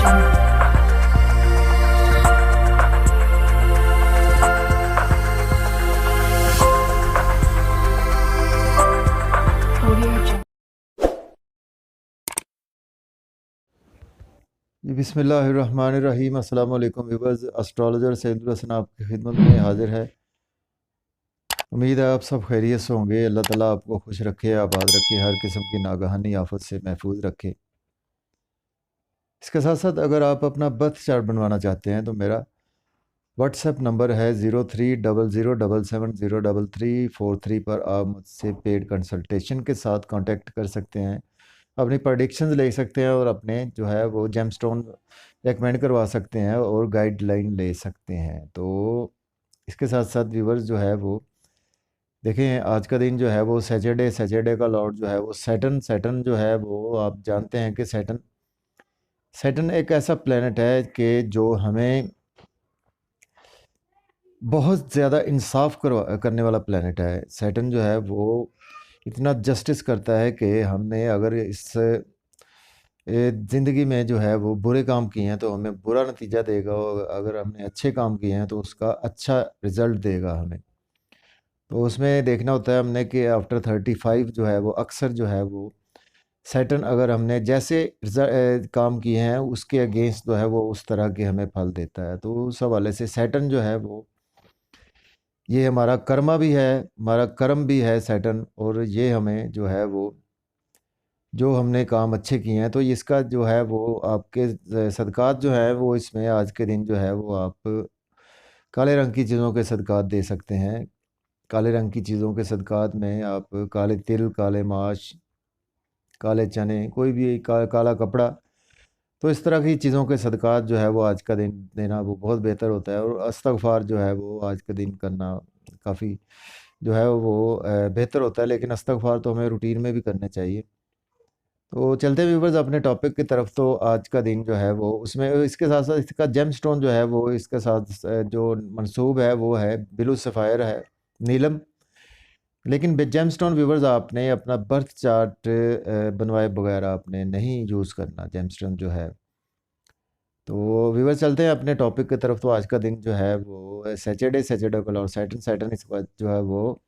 बिस्मिल्लाहिर्रहमानिर्रहीम। अस्सलाम वालेकुम व्यूअर्स। एस्ट्रोलॉजर सैयदुल हसन आपकी खिदमत में हाजिर है। उम्मीद है आप सब खैरियत से होंगे। अल्लाह ताला आपको खुश रखे, आबाद रखे, हर किस्म की नागहानी आफत से महफूज रखे। इसके साथ साथ अगर आप अपना बर्थ चार्ट बनवाना चाहते हैं तो मेरा व्हाट्सएप नंबर है 030077073343 पर आप मुझसे पेड कंसल्टेशन के साथ कांटेक्ट कर सकते हैं। अपनी प्रडिक्शंस ले सकते हैं और अपने जो है वो जेमस्टोन रेकमेंड करवा सकते हैं और गाइडलाइन ले सकते हैं। तो इसके साथ साथ व्यूवर्स जो है वो देखें, आज का दिन जो है वो सैटरडे का लॉर्ड जो है वो सैटर्न जो है वो आप जानते हैं कि सैटर्न एक ऐसा प्लेनेट है कि जो हमें बहुत ज़्यादा इंसाफ करने वाला प्लेनेट है। सैटर्न जो है वो इतना जस्टिस करता है कि हमने अगर इस ज़िंदगी में जो है वो बुरे काम किए हैं तो हमें बुरा नतीजा देगा, और अगर हमने अच्छे काम किए हैं तो उसका अच्छा रिज़ल्ट देगा हमें। तो उसमें देखना होता है हमने कि आफ्टर 35 जो है वो अक्सर जो है वो सैटर्न अगर हमने जैसे काम किए हैं उसके अगेंस्ट जो है वो उस तरह के हमें फल देता है। तो उस हवाले से सैटर्न जो है वो ये हमारा कर्मा भी है, हमारा कर्म भी है सैटर्न, और ये हमें जो है वो जो हमने काम अच्छे किए हैं तो इसका जो है वो आपके सदक़ात जो है वो इसमें आज के दिन जो है वो आप काले रंग की चीज़ों के सदक़ात दे सकते हैं। काले रंग की चीज़ों के सदक़ात में आप काले तिल, काले माश, काले चने, कोई भी काला कपड़ा, तो इस तरह की चीज़ों के सदक़ात जो है वो आज का दिन देना वो बहुत बेहतर होता है। और इस्तग़फ़ार जो है वो आज के दिन करना काफ़ी जो है वो बेहतर होता है, लेकिन इस्तग़फ़ार तो हमें रूटीन में भी करने चाहिए। तो चलते व्यूवर्स अपने टॉपिक की तरफ। तो आज का दिन जो है वो उसमें इसके साथ साथ इसका जेमस्टोन जो है वो इसके साथ जो मंसूब है वो है ब्लू सफ़ायर है, नीलम। लेकिन जेमस्टोन व्यूवर्स आपने अपना बर्थ चार्ट बनवाए बगैर आपने नहीं यूज़ करना जेमस्टोन जो है। तो व्यूवर्स चलते हैं अपने टॉपिक की तरफ। तो आज का दिन जो है वो सैटरडे का और सैटर्न इसके बाद जो है वो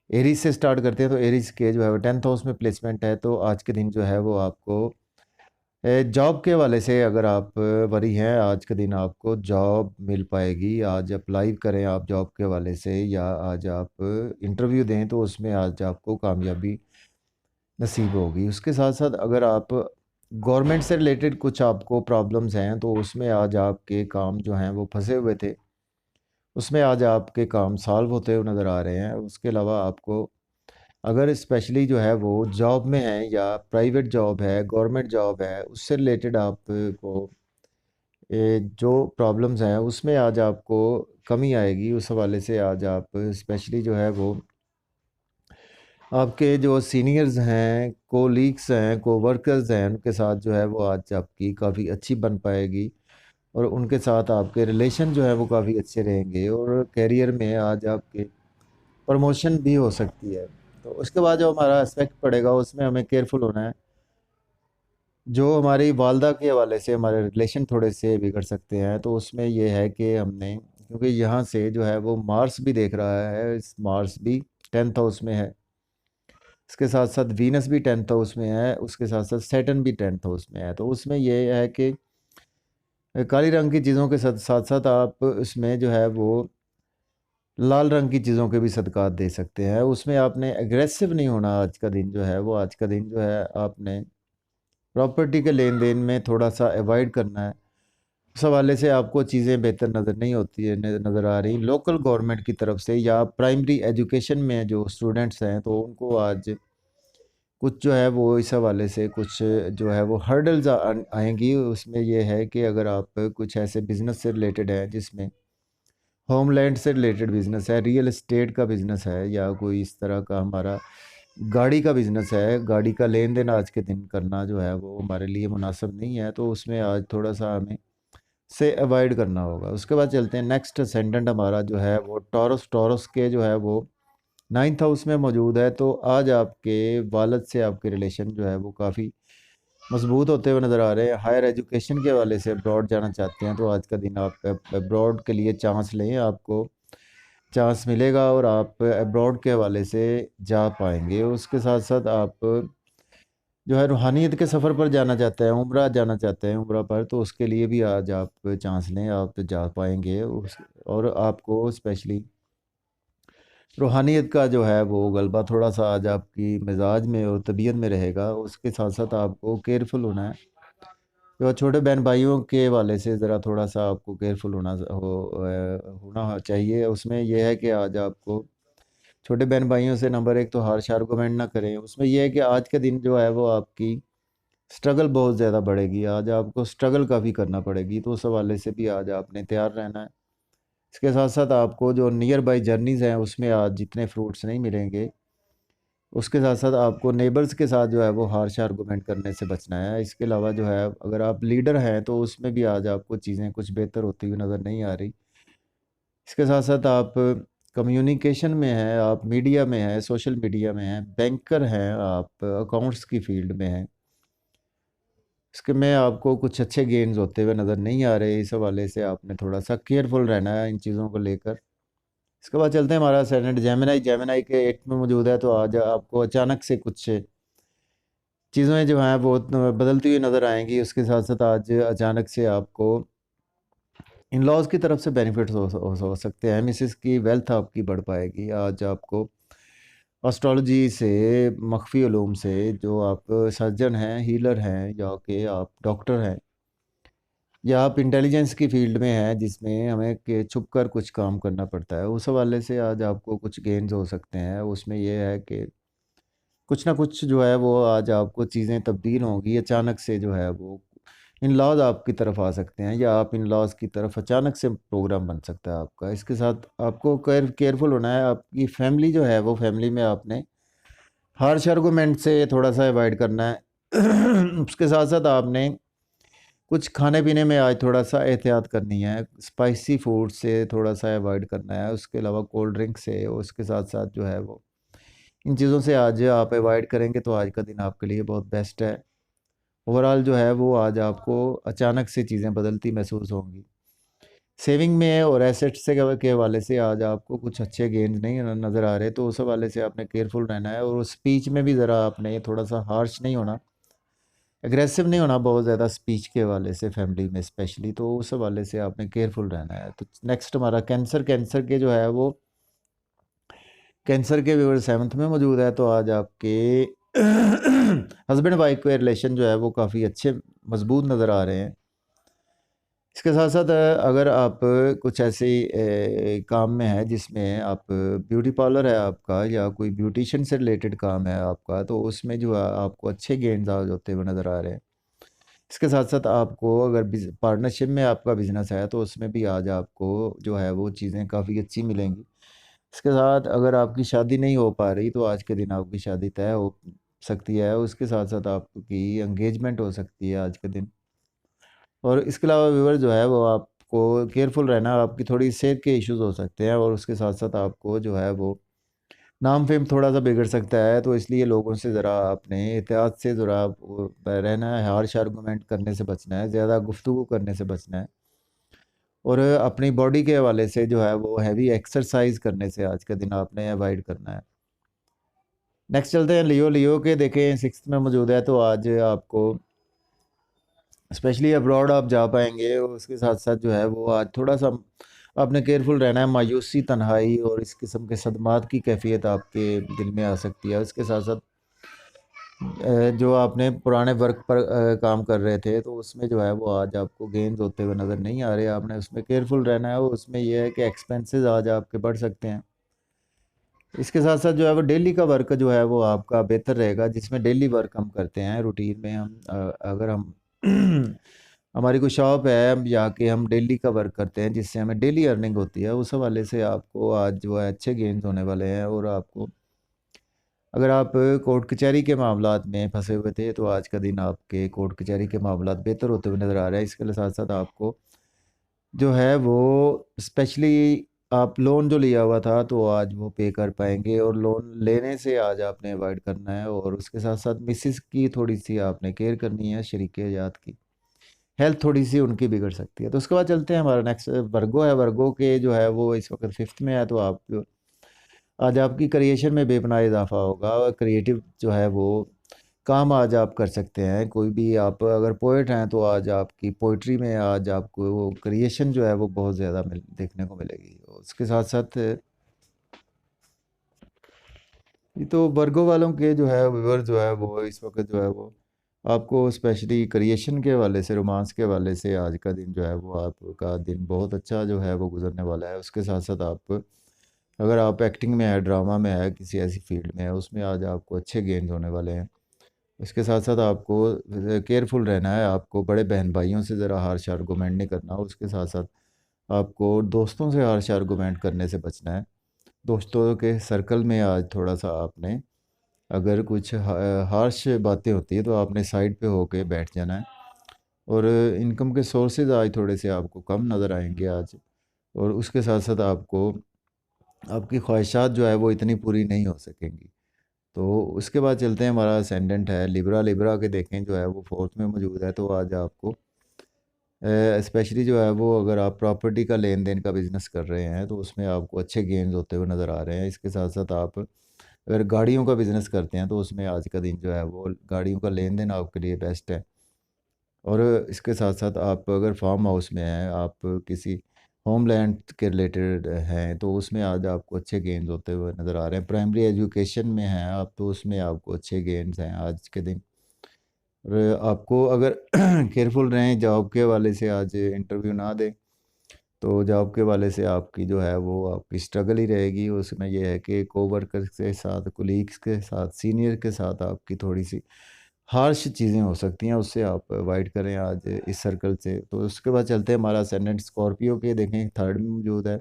एरीज से स्टार्ट करते हैं। तो एरीज के जो है वो 10th हाउस में प्लेसमेंट है। तो आज के दिन जो है वो आपको जॉब के हवाले से अगर आप वरी हैं, आज के दिन आपको जॉब मिल पाएगी। आज अप्लाई करें आप जॉब के हवाले से, या आज आप इंटरव्यू दें तो उसमें आज आपको कामयाबी नसीब होगी। उसके साथ साथ अगर आप गवर्नमेंट से रिलेटेड कुछ आपको प्रॉब्लम्स हैं तो उसमें आज आपके काम जो हैं वो फंसे हुए थे, उसमें आज आपके काम सॉल्व होते हुए नज़र आ रहे हैं। उसके अलावा आपको अगर स्पेशली जो है वो जॉब में है या प्राइवेट जॉब है, गवर्नमेंट जॉब है, उससे रिलेटेड आपको जो प्रॉब्लम्स हैं उसमें आज आपको कमी आएगी। उस हवाले से आज आप स्पेशली जो है वो आपके जो सीनियर्स हैं, कोलीग्स हैं, कोवर्कर्स हैं, उनके साथ जो है वो आज आपकी काफ़ी अच्छी बन पाएगी, और उनके साथ आपके रिलेशन जो है वो काफ़ी अच्छे रहेंगे, और करियर में आज आपके प्रमोशन भी हो सकती है। तो उसके बाद जो हमारा एस्पेक्ट पड़ेगा उसमें हमें केयरफुल होना है। जो हमारी वालदा के हवाले से हमारे रिलेशन थोड़े से बिगड़ सकते हैं, तो उसमें ये है कि हमने, क्योंकि यहाँ से जो है वो मार्स भी देख रहा है, इस मार्स भी 10th हाउस में है, इसके साथ साथ वीनस भी 10th हाउस में है, उसके साथ साथ सैटर्न भी 10th हाउस में है। तो उसमें ये है कि काली रंग की चीज़ों के साथ साथ साथ आप उसमें जो है वो लाल रंग की चीज़ों के भी सदक़ात दे सकते हैं। उसमें आपने एग्रेसिव नहीं होना। आज का दिन जो है वो आज का दिन जो है आपने प्रॉपर्टी के लेन देन में थोड़ा सा अवॉइड करना है। उस हवाले से आपको चीज़ें बेहतर नज़र नहीं होती है, नज़र आ रही लोकल गवर्नमेंट की तरफ से, या प्राइमरी एजुकेशन में जो स्टूडेंट्स हैं तो उनको आज कुछ जो है वो इस हवाले से कुछ जो है वो हर्डल्स आएंगी। उसमें ये है कि अगर आप कुछ ऐसे बिज़नेस से रिलेटेड है जिसमें होमलैंड से रिलेटेड बिज़नेस है, रियल एस्टेट का बिज़नेस है, या कोई इस तरह का हमारा गाड़ी का बिज़नेस है, गाड़ी का लेन देन आज के दिन करना जो है वो हमारे लिए मुनासिब नहीं है। तो उसमें आज थोड़ा सा हमें से अवॉइड करना होगा। उसके बाद चलते हैं नेक्स्ट असेंडेंट हमारा जो है वो टॉरस के जो है वो 9th हाउस में मौजूद है। तो आज आपके वालिद से आपके रिलेशन जो है वो काफ़ी मजबूत होते हुए नज़र आ रहे हैं। हायर एजुकेशन के हवाले से अब्रॉड जाना चाहते हैं तो आज का दिन आप अब्रॉड के लिए चांस लें, आपको चांस मिलेगा और आप अब्रॉड के हवाले से जा पाएंगे। उसके साथ साथ आप जो है रूहानियत के सफ़र पर जाना चाहते हैं, उम्रा जाना चाहते हैं, उम्रा पर, तो उसके लिए भी आज आप चांस लें, आप जा पाएंगे। और आपको स्पेशली रूहानियत का जो है वो गलबा थोड़ा सा आज आपकी मिजाज में और तबीयत में रहेगा। उसके साथ साथ आपको केयरफुल होना है। जो छोटे बहन भाइयों के वाले से ज़रा थोड़ा सा आपको केयरफुल होना चाहिए। उसमें यह है कि आज आपको छोटे बहन भाइयों से नंबर एक तो हार्श आर्गूमेंट ना करें। उसमें यह है कि आज के दिन जो है वो आपकी स्ट्रगल बहुत ज़्यादा बढ़ेगी, आज आपको स्ट्रगल काफ़ी करना पड़ेगी, तो उस हवाले से भी आज आपने तैयार रहना है। इसके साथ साथ आपको जो नियर बाई जर्नीज़ हैं उसमें आज जितने फ्रूट्स नहीं मिलेंगे। उसके साथ साथ आपको नेबर्स के साथ जो है वो हार्श आर्गूमेंट करने से बचना है। इसके अलावा जो है अगर आप लीडर हैं तो उसमें भी आज आपको चीज़ें कुछ बेहतर होती हुई नज़र नहीं आ रही। इसके साथ साथ आप कम्युनिकेशन में हैं, आप मीडिया में हैं, सोशल मीडिया में हैं, बैंकर हैं, आप अकाउंट्स की फ़ील्ड में हैं। इसके में आपको कुछ अच्छे गेन्स होते हुए नज़र नहीं आ रहे। इस हवाले से आपने थोड़ा-सा केयरफुल रहना है इन चीज़ों को लेकर। इसके बाद चलते हैं हमारा सेनेट जेमिनी। जेमिनी के 8 में मौजूद है तो आज आपको अचानक से कुछ चीज़ें जो हैं वो बदलती हुई नज़र आएँगी। उसके साथ-साथ आज अचानक से आपको इन-लॉज़ की तरफ से बेनिफिट्स हो सकते हैं। मिसेज़ की वेल्थ आपकी बढ़ पाएगी। आज आपको एस्ट्रोलॉजी से, मख़फ़ी उलूम से, जो आप सर्जन हैं, हीलर हैं या कि आप डॉक्टर हैं या आप इंटेलिजेंस की फ़ील्ड में हैं जिसमें हमें के छुप कर कुछ काम करना पड़ता है, उस हवाले से आज आपको कुछ गेन्स हो सकते हैं। उसमें ये है कि कुछ ना कुछ जो है वो आज आपको चीज़ें तब्दील होंगी। अचानक से जो है वो इन-लॉज़ आपकी तरफ आ सकते हैं या आप इन-लॉज़ की तरफ अचानक से प्रोग्राम बन सकता है आपका। इसके साथ आपको केयरफुल होना है। आपकी फैमिली जो है वो फैमिली में आपने हार्श आर्गुमेंट से थोड़ा-सा अवॉइड करना है। उसके साथ-साथ आपने कुछ खाने-पीने में आज थोड़ा-सा एहतियात करनी है। स्पाइसी फूड से थोड़ा-सा अवॉइड करना है। उसके अलावा कोल्ड ड्रिंक से, उसके साथ-साथ जो है वो इन चीज़ों से आज आप अवॉइड करेंगे तो आज का दिन आपके लिए बहुत बेस्ट है। ओवरऑल जो है वो आज आपको अचानक से चीज़ें बदलती महसूस होंगी। सेविंग में और एसेट्स के हवाले से आज आपको कुछ अच्छे गेन्स नहीं नज़र आ रहे, तो उस हवाले से आपने केयरफुल रहना है और स्पीच में भी ज़रा आपने थोड़ा-सा हार्श नहीं होना, एग्रेसिव नहीं होना बहुत ज़्यादा स्पीच के हवाले से फैमिली में स्पेशली, तो उस हवाले से आपने केयरफुल रहना है। तो नेक्स्ट हमारा कैंसर। कैंसर के जो है वो कैंसर के व्यूअर 7th में मौजूद है, तो आज आपके हस्बैंड वाइफ के रिलेशन जो है वो काफ़ी अच्छे मज़बूत नज़र आ रहे हैं। इसके साथ-साथ अगर आप कुछ ऐसे काम में हैं जिसमें आप ब्यूटी पार्लर है आपका या कोई ब्यूटिशियन से रिलेटेड काम है आपका, तो उसमें जो है आपको अच्छे गेन्स आज होते हुए नज़र आ रहे हैं। इसके साथ-साथ आपको अगर पार्टनरशिप में आपका बिज़नेस है तो उसमें भी आज आपको जो है वो चीज़ें काफ़ी अच्छी मिलेंगी। इसके साथ अगर आपकी शादी नहीं हो पा रही तो आज के दिन आपकी शादी तय हो सकती है। उसके साथ-साथ आपकी एंगेजमेंट हो सकती है आज के दिन। और इसके अलावा व्यूअर जो है वो आपको केयरफुल रहना है। आपकी थोड़ी सेहत के इश्यूज़ हो सकते हैं और उसके साथ-साथ आपको जो है वो नाम-फ़ेम थोड़ा-सा बिगड़ सकता है, तो इसलिए लोगों से ज़रा आपने एहतियात से ज़रा वो रहना है, हार्श आर्गुमेंट करने से बचना है, ज़्यादा गुफ्तगू करने से बचना है। और अपनी बॉडी के हवाले से जो है वो हैवी एक्सरसाइज़ करने से आज का दिन आपने अवॉइड करना है। नेक्स्ट चलते हैं लियो। लियो के देखें 6th में मौजूद है, तो आज आपको स्पेशली अब्रॉड आप जा पाएँगे और उसके साथ-साथ जो है वो आज थोड़ा-सा आपने केयरफुल रहना है। मायूसी, तन्हाई और इस किस्म के सदमात की कैफ़ियत आपके दिल में आ सकती है। उसके साथ-साथ जो आपने पुराने वर्क पर काम कर रहे थे, तो उसमें जो है वो आज आपको गेन्स होते हुए नज़र नहीं आ रहे। आपने उसमें केयरफुल रहना है और उसमें ये है कि एक्सपेंसेस आज आपके बढ़ सकते हैं। इसके साथ-साथ जो है वो डेली का वर्क जो है वो आपका बेहतर रहेगा, जिसमें डेली वर्क हम करते हैं, रूटीन में हम अगर हम हमारी कोई शॉप है या कि हम डेली का वर्क करते हैं, जिससे हमें डेली अर्निंग होती है, उस हवाले से आपको आज जो है अच्छे गेन्स होने वाले हैं। और आपको अगर आप कोर्ट कचहरी के मामलात में फँसे हुए थे, तो आज का दिन आपके कोर्ट कचहरी के मामलात बेहतर होते हुए नज़र आ रहे हैं। इसके साथ-साथ आपको जो है वो स्पेशली आप लोन जो लिया हुआ था तो आज वो पे कर पाएंगे, और लोन लेने से आज आपने अवॉइड करना है, और उसके साथ साथ मिसिस की थोड़ी सी आपने केयर करनी है, शरीके हयात की हेल्थ थोड़ी सी उनकी बिगड़ सकती है। तो उसके बाद चलते हैं, हमारा नेक्स्ट वर्गो है। वर्गो के जो है वो इस वक्त फिफ्थ में है, तो आप आज आपकी क्रिएशन में बेपनाह इजाफा होगा, और क्रिएटिव जो है वो काम आज आप कर सकते हैं। कोई भी आप अगर पोइट हैं तो आज आपकी पोइट्री में आज आपको वो क्रिएशन जो है वो बहुत ज़्यादा देखने को मिलेगी। उसके साथ साथ ये तो वर्गो वालों के जो है व्यूअर जो है वो इस वक्त जो है वो आपको स्पेशली क्रिएशन के हवाले से, रोमांस के हवाले से आज का दिन जो है वो आपका दिन बहुत अच्छा जो है वो गुजरने वाला है। उसके साथ साथ आप अगर आप एक्टिंग में है, ड्रामा में है, किसी ऐसी फील्ड में है, उसमें आज आपको अच्छे गेंस होने वाले हैं। इसके साथ साथ आपको केयरफुल रहना है, आपको बड़े बहन भाइयों से ज़रा हार्श आर्गूमेंट नहीं करना। उसके साथ साथ आपको दोस्तों से हार्श आर्गूमेंट करने से बचना है। दोस्तों के सर्कल में आज थोड़ा सा आपने अगर कुछ हार्श बातें होती है तो आपने साइड पे होके बैठ जाना है। और इनकम के सोर्सेज आज थोड़े से आपको कम नज़र आएंगे आज। और उसके साथ साथ आपको आपकी ख्वाहिशात जो है वो इतनी पूरी नहीं हो सकेंगी। तो उसके बाद चलते हैं, हमारा असेंडेंट है लिब्रा। लिब्रा के देखें जो है वो फोर्थ में मौजूद है, तो आज आपको स्पेशली जो है वो अगर आप प्रॉपर्टी का लेन देन का बिज़नेस कर रहे हैं तो उसमें आपको अच्छे गेन्स होते हुए नज़र आ रहे हैं। इसके साथ साथ आप अगर गाड़ियों का बिज़नेस करते हैं तो उसमें आज का दिन जो है वो गाड़ियों का लेन देन आपके लिए बेस्ट है। और इसके साथ साथ आप अगर फार्म हाउस में हैं, आप किसी होमलैंड के रिलेटेड हैं, तो उसमें आज आपको अच्छे गेन्स होते हुए नज़र आ रहे हैं। प्राइमरी एजुकेशन में हैं आप, तो उसमें आपको अच्छे गेन्स हैं आज के दिन। और आपको अगर केयरफुल रहें, जॉब के हवाले से आज इंटरव्यू ना दें, तो जॉब के वाले से आपकी जो है वो आपकी स्ट्रगल ही रहेगी। उसमें यह है कि कोवर्कर के साथ, कोलीग्स के साथ, सीनियर के साथ आपकी थोड़ी सी हार्श चीज़ें हो सकती हैं, उससे आप अवॉइड करें आज इस सर्कल से। तो उसके बाद चलते हैं, हमारा असेंडेंट स्कॉर्पियो के देखें थर्ड में मौजूद है।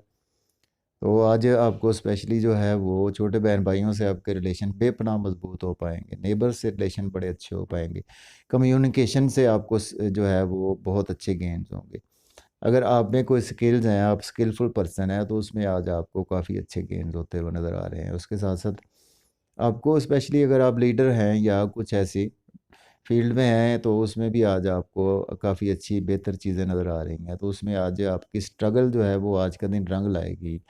तो आज आपको स्पेशली जो है वो छोटे बहन भाइयों से आपके रिलेशन बेपनाह मजबूत हो पाएंगे, नेबर से रिलेशन बड़े अच्छे हो पाएंगे, कम्युनिकेशन से आपको जो है वो बहुत अच्छे गेन्स होंगे। अगर आप में कोई स्किल्स हैं, आप स्किलफुल पर्सन हैं, तो उसमें आज आपको काफ़ी अच्छे गेन्स होते हुए नज़र आ रहे हैं। उसके साथ साथ आपको स्पेशली अगर आप लीडर हैं या कुछ ऐसी फील्ड में हैं, तो उसमें भी आज आपको काफ़ी अच्छी बेहतर चीज़ें नज़र आ रही हैं। तो उसमें आज आपकी स्ट्रगल जो है वो आज का दिन रंग लाएगी।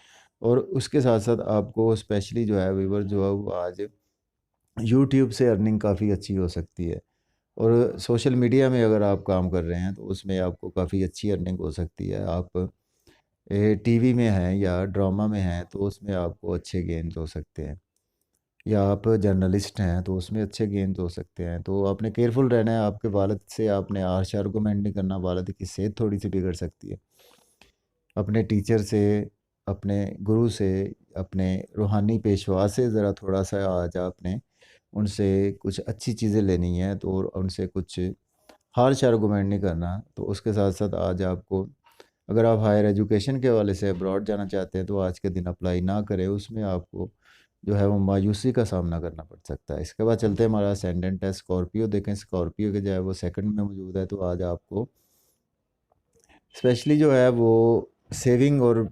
और उसके साथ साथ आपको स्पेशली जो है व्यूवर जो है वो आज यूट्यूब से अर्निंग काफ़ी अच्छी हो सकती है। और सोशल मीडिया में अगर आप काम कर रहे हैं तो उसमें आपको काफ़ी अच्छी अर्निंग हो सकती है। आप टीवी में हैं या ड्रामा में हैं तो उसमें आपको अच्छे गेन्स हो सकते हैं, या आप जर्नलिस्ट हैं तो उसमें अच्छे गेन्स हो सकते हैं। तो आपने केयरफुल रहना है, आपके वालिद से आपने हार्श आर्गूमेंट नहीं करना, वालिद की सेहत थोड़ी सी बिगड़ सकती है। अपने टीचर से, अपने गुरु से, अपने रूहानी पेशवा से ज़रा थोड़ा सा आज आपने उनसे कुछ अच्छी चीज़ें लेनी है, तो उनसे कुछ हार्श आर्गूमेंट नहीं करना। तो उसके साथ साथ आज आपको अगर आप हायर एजुकेशन के हवाले से अब्रॉड जाना चाहते हैं तो आज के दिन अप्लाई ना करें, उसमें आपको जो है वो मायूसी का सामना करना पड़ सकता है। इसके बाद चलते हैं, हमारा असेंडेंट है स्कॉर्पियो। देखें स्कॉर्पियो के जो है वो सेकंड में मौजूद है, तो आज आपको स्पेशली जो है वो सेविंग और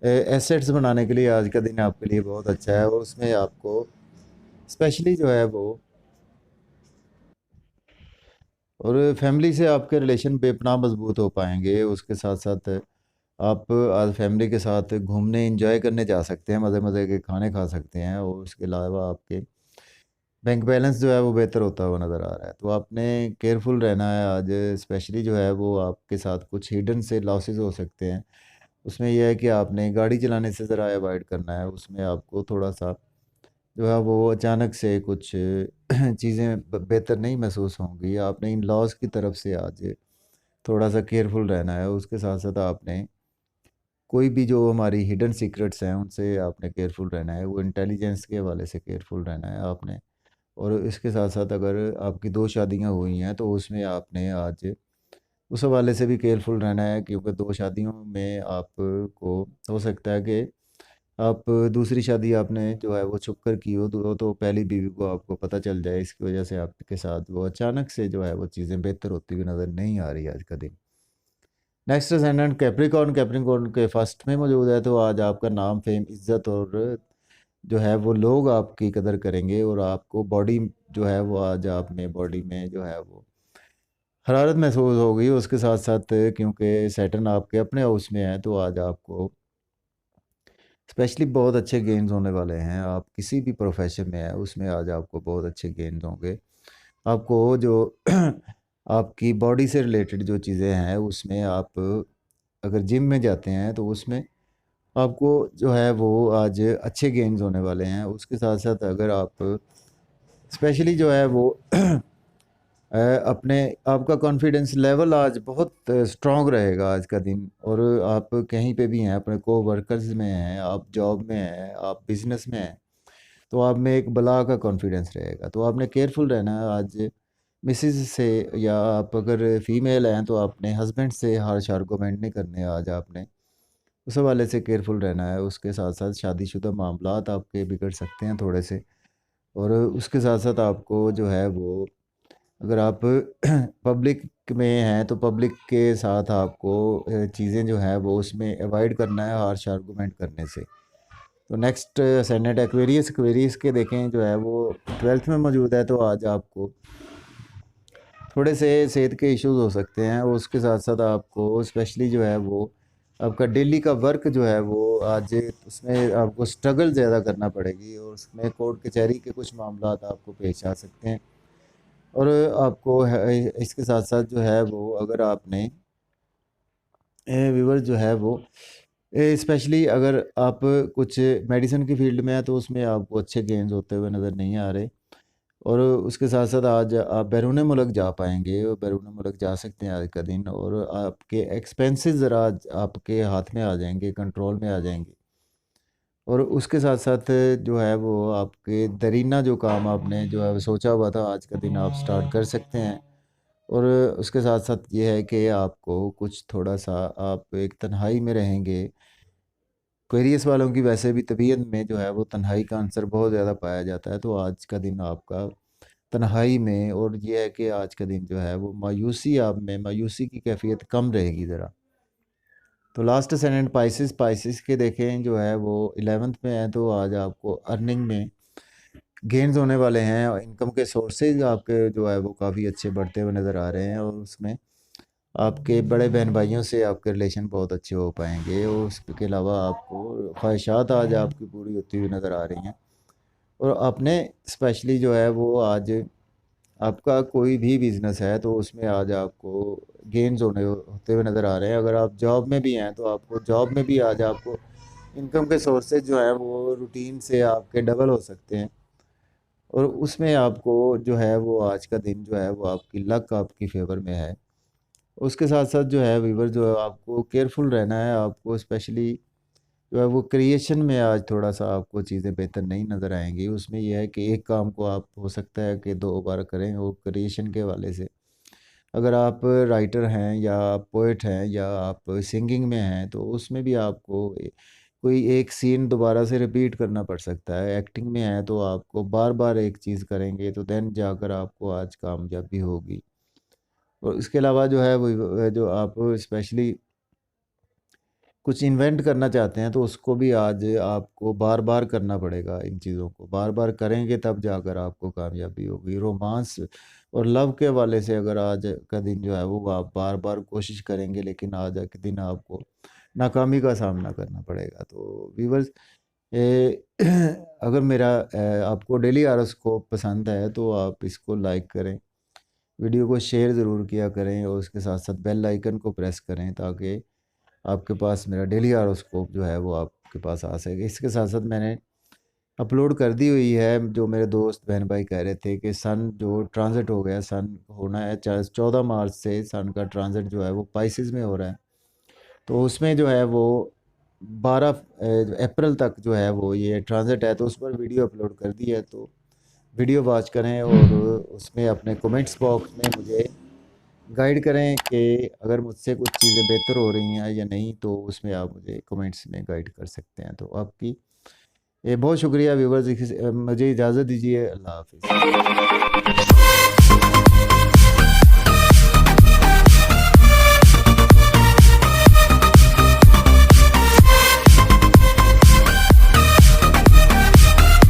एसेट्स बनाने के लिए आज का दिन आपके लिए बहुत अच्छा है। और उसमें आपको स्पेशली जो है वो और फैमिली से आपके रिलेशन बेपनाह मजबूत हो पाएंगे। उसके साथ साथ आप आज फैमिली के साथ घूमने एंजॉय करने जा सकते हैं, मज़े मज़े के खाने खा सकते हैं, और उसके अलावा आपके बैंक बैलेंस जो है वो बेहतर होता हुआ नज़र आ रहा है। तो आपने केयरफुल रहना है आज, स्पेशली जो है वो आपके साथ कुछ हिडन से लॉसेस हो सकते हैं। उसमें यह है कि आपने गाड़ी चलाने से ज़रा अवॉइड करना है। उसमें आपको थोड़ा सा जो है वो अचानक से कुछ चीज़ें बेहतर नहीं महसूस होंगी। आपने इन लॉज की तरफ से आज थोड़ा सा केयरफुल रहना है। उसके साथ साथ आपने कोई भी जो हमारी हिडन सीक्रेट्स हैं उनसे आपने केयरफुल रहना है, वो इंटेलिजेंस के हवाले से केयरफुल रहना है आपने। और इसके साथ साथ अगर आपकी दो शादियां हुई हैं तो उसमें आपने आज उस हवाले से भी केयरफुल रहना है, क्योंकि दो शादियों में आपको हो सकता है कि आप दूसरी शादी आपने जो है वो छुप कर की हो, तो पहली बीवी को आपको पता चल जाए। इसकी वजह से आपके साथ वो अचानक से जो है वो चीज़ें बेहतर होती हुई नज़र नहीं आ रही आज का दिन। नेक्स्ट असेंडेंट कैप्रिकॉर्न, कैप्रिकॉर्न के फर्स्ट में मौजूद है, तो आज आपका नाम, फेम, इज्जत और जो है वो लोग आपकी कदर करेंगे, और आपको बॉडी जो है वो आज आप में बॉडी में जो है वो हरारत महसूस होगी। उसके साथ साथ क्योंकि सैटर्न आपके अपने हाउस में है, तो आज आपको स्पेशली बहुत अच्छे गेन्स होने वाले हैं। आप किसी भी प्रोफेशन में है उसमें आज आपको बहुत अच्छे गेन्स होंगे। आपको जो आपकी बॉडी से रिलेटेड जो चीज़ें हैं उसमें आप अगर जिम में जाते हैं तो उसमें आपको जो है वो आज अच्छे गेन्स होने वाले हैं। उसके साथ साथ अगर आप स्पेशली जो है वो अपने आपका कॉन्फिडेंस लेवल आज बहुत स्ट्रॉन्ग रहेगा आज का दिन। और आप कहीं पे भी हैं, अपने को वर्कर्स में हैं, आप जॉब में हैं, आप बिजनेस में हैं, तो आप में एक बला का कॉन्फिडेंस रहेगा। तो आपने केयरफुल रहना है आज मिसेज से, या आप अगर फीमेल हैं तो आपने हस्बैंड से हार्श आर्गूमेंट नहीं करने आज आपने उस हवाले से केयरफुल रहना है। उसके साथ साथ शादीशुदा मामलात आपके बिगड़ सकते हैं थोड़े से। और उसके साथ साथ आपको जो है वो अगर आप पब्लिक में हैं तो पब्लिक के साथ आपको चीज़ें जो है वो उसमें अवॉइड करना है हार्श आर्गूमेंट करने से। तो नेक्स्ट सेनेट एक्वेरियस, एक्वेरियस के देखें जो है वो 12th में मौजूद है, तो आज आपको थोड़े से सेहत के इश्यूज हो सकते हैं। और उसके साथ साथ आपको स्पेशली जो है वो आपका डेली का वर्क जो है वो आज उसमें आपको स्ट्रगल ज़्यादा करना पड़ेगी, और उसमें कोर्ट कचहरी के कुछ मामला आपको पेश आ सकते हैं। और आपको इसके साथ साथ जो है वो अगर आपने व्यूवर जो है वो स्पेशली अगर आप कुछ मेडिसिन की फील्ड में है तो उसमें आपको अच्छे गेन्स होते हुए नज़र नहीं आ रहे। और उसके साथ साथ आज आप बैरून मुल्क जा पाएंगे, और बैरून मुल्क जा सकते हैं आज का दिन, और आपके एक्सपेंसेस ज़रा आज आपके हाथ में आ जाएंगे, कंट्रोल में आ जाएंगे। और उसके साथ साथ जो है वो आपके दरीना जो काम आपने जो है सोचा हुआ था आज का दिन आप स्टार्ट कर सकते हैं। और उसके साथ साथ ये है कि आपको कुछ थोड़ा सा आप एक तन्हाई में रहेंगे। क्वेरियस वालों की वैसे भी तबीयत में जो है वो तन्हाई का आंसर बहुत ज़्यादा पाया जाता है, तो आज का दिन आपका तन्हाई में। और ये है कि आज का दिन जो है वो मायूसी, आप में मायूसी की कैफियत कम रहेगी ज़रा। तो लास्ट असेंडेंट पाइसिस, पाइसिस के देखें जो है वो 11th में है, तो आज आपको अर्निंग में गेन्स होने वाले हैं, और इनकम के सोर्सेज आपके जो है वो काफ़ी अच्छे बढ़ते हुए नज़र आ रहे हैं। और उसमें आपके बड़े बहन भाइयों से आपके रिलेशन बहुत अच्छे हो पाएंगे, और उसके अलावा आपको ख्वाहिशात आज आपकी पूरी होती हुई नज़र आ रही हैं। और आपने स्पेशली जो है वो आज आपका कोई भी बिज़नेस है तो उसमें आज आपको गेन्स होते हुए नज़र आ रहे हैं। अगर आप जॉब में भी हैं तो आपको जॉब में भी आज आपको इनकम के सोर्सेज जो हैं वो रूटीन से आपके डबल हो सकते हैं। और उसमें आपको जो है वो आज का दिन जो है वो आपकी लक आपकी फेवर में है। उसके साथ साथ जो है वीवर जो है आपको केयरफुल रहना है। आपको स्पेशली जो है वो क्रिएशन में आज थोड़ा सा आपको चीज़ें बेहतर नहीं नज़र आएंगी। उसमें यह है कि एक काम को आप हो सकता है कि 2 बार करें, और क्रिएशन के हवाले से अगर आप राइटर हैं या आप पोइट हैं या आप सिंगिंग में हैं तो उसमें भी आपको कोई एक सीन दोबारा से रिपीट करना पड़ सकता है। एक्टिंग में है तो आपको बार बार एक चीज़ करेंगे तो देन जाकर आपको आज कामयाबी होगी। और इसके अलावा जो है वो जो आप स्पेशली कुछ इन्वेंट करना चाहते हैं तो उसको भी आज आपको बार बार करना पड़ेगा। इन चीज़ों को बार बार करेंगे तब जाकर आपको कामयाबी होगी। रोमांस और लव के हवाले से अगर आज का दिन जो है वो आप बार बार कोशिश करेंगे, लेकिन आज के दिन आपको नाकामी का सामना करना पड़ेगा। तो व्यूवर्स, अगर मेरा आपको डेली हॉरोस्कोप पसंद है तो आप इसको लाइक करें, वीडियो को शेयर ज़रूर किया करें, और उसके साथ साथ बेल आइकन को प्रेस करें ताकि आपके पास मेरा डेली हॉरोस्कोप जो है वो आपके पास आ सके। इसके साथ साथ मैंने अपलोड कर दी हुई है, जो मेरे दोस्त बहन भाई कह रहे थे कि सन जो ट्रांजिट हो गया, सन होना है 14 मार्च से सन का ट्रांजिट जो है वो पाइसिस में हो रहा है। तो उसमें जो है वो 12 अप्रैल तक जो है वो ये ट्रांजिट है, तो उस पर वीडियो अपलोड कर दी है। तो वीडियो वॉच करें और उसमें अपने कमेंट्स बॉक्स में मुझे गाइड करें कि अगर मुझसे कुछ चीज़ें बेहतर हो रही हैं या नहीं, तो उसमें आप मुझे कमेंट्स में गाइड कर सकते हैं। तो आपकी ये बहुत शुक्रिया व्यूवर्स, मुझे इजाज़त दीजिए। अल्लाह हाफ़िज़।